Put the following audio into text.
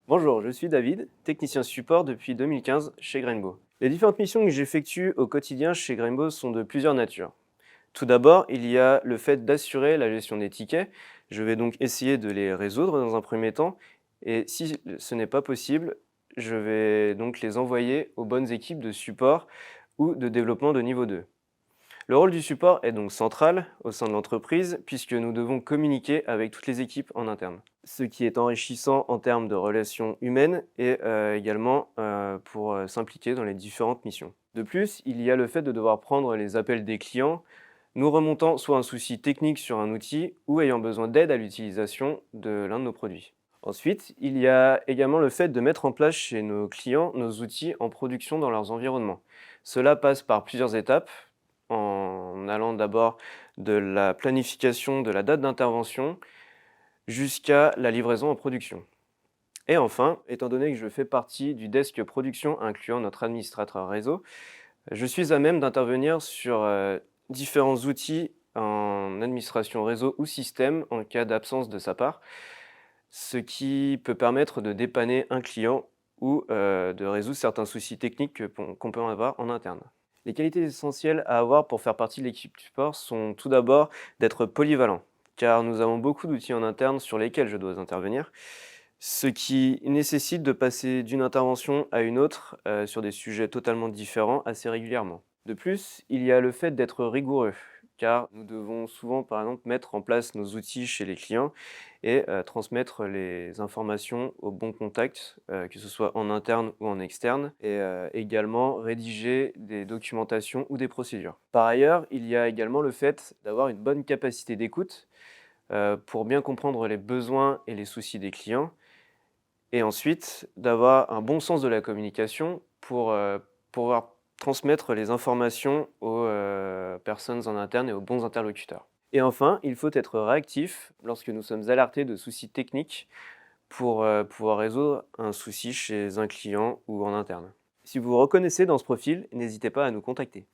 Bonjour, je suis David, technicien support depuis 2015 chez Grainbo. Les différentes missions que j'effectue au quotidien chez Grainbo sont de plusieurs natures. Tout d'abord, il y a le fait d'assurer la gestion des tickets. Je vais donc essayer de les résoudre dans un premier temps, et si ce n'est pas possible, je vais donc les envoyer aux bonnes équipes de support ou de développement de niveau 2. Le rôle du support est donc central au sein de l'entreprise puisque nous devons communiquer avec toutes les équipes en interne. Ce qui est enrichissant en termes de relations humaines et également pour s'impliquer dans les différentes missions. De plus, il y a le fait de devoir prendre les appels des clients, nous remontant soit un souci technique sur un outil ou ayant besoin d'aide à l'utilisation de l'un de nos produits. Ensuite, il y a également le fait de mettre en place chez nos clients nos outils en production dans leurs environnements. Cela passe par plusieurs étapes, en allant d'abord de la planification de la date d'intervention jusqu'à la livraison en production. Et enfin, étant donné que je fais partie du desk production incluant notre administrateur réseau, je suis à même d'intervenir sur différents outils en administration réseau ou système en cas d'absence de sa part, ce qui peut permettre de dépanner un client ou de résoudre certains soucis techniques qu'on peut avoir en interne. Les qualités essentielles à avoir pour faire partie de l'équipe support sont tout d'abord d'être polyvalent, car nous avons beaucoup d'outils en interne sur lesquels je dois intervenir, ce qui nécessite de passer d'une intervention à une autre sur des sujets totalement différents assez régulièrement. De plus, il y a le fait d'être rigoureux, car nous devons souvent, par exemple, mettre en place nos outils chez les clients et transmettre les informations au bon contact, que ce soit en interne ou en externe, et également rédiger des documentations ou des procédures. Par ailleurs, il y a également le fait d'avoir une bonne capacité d'écoute pour bien comprendre les besoins et les soucis des clients, et ensuite d'avoir un bon sens de la communication pour pouvoir transmettre les informations aux personnes en interne et aux bons interlocuteurs. Et enfin, il faut être réactif lorsque nous sommes alertés de soucis techniques pour pouvoir résoudre un souci chez un client ou en interne. Si vous vous reconnaissez dans ce profil, n'hésitez pas à nous contacter.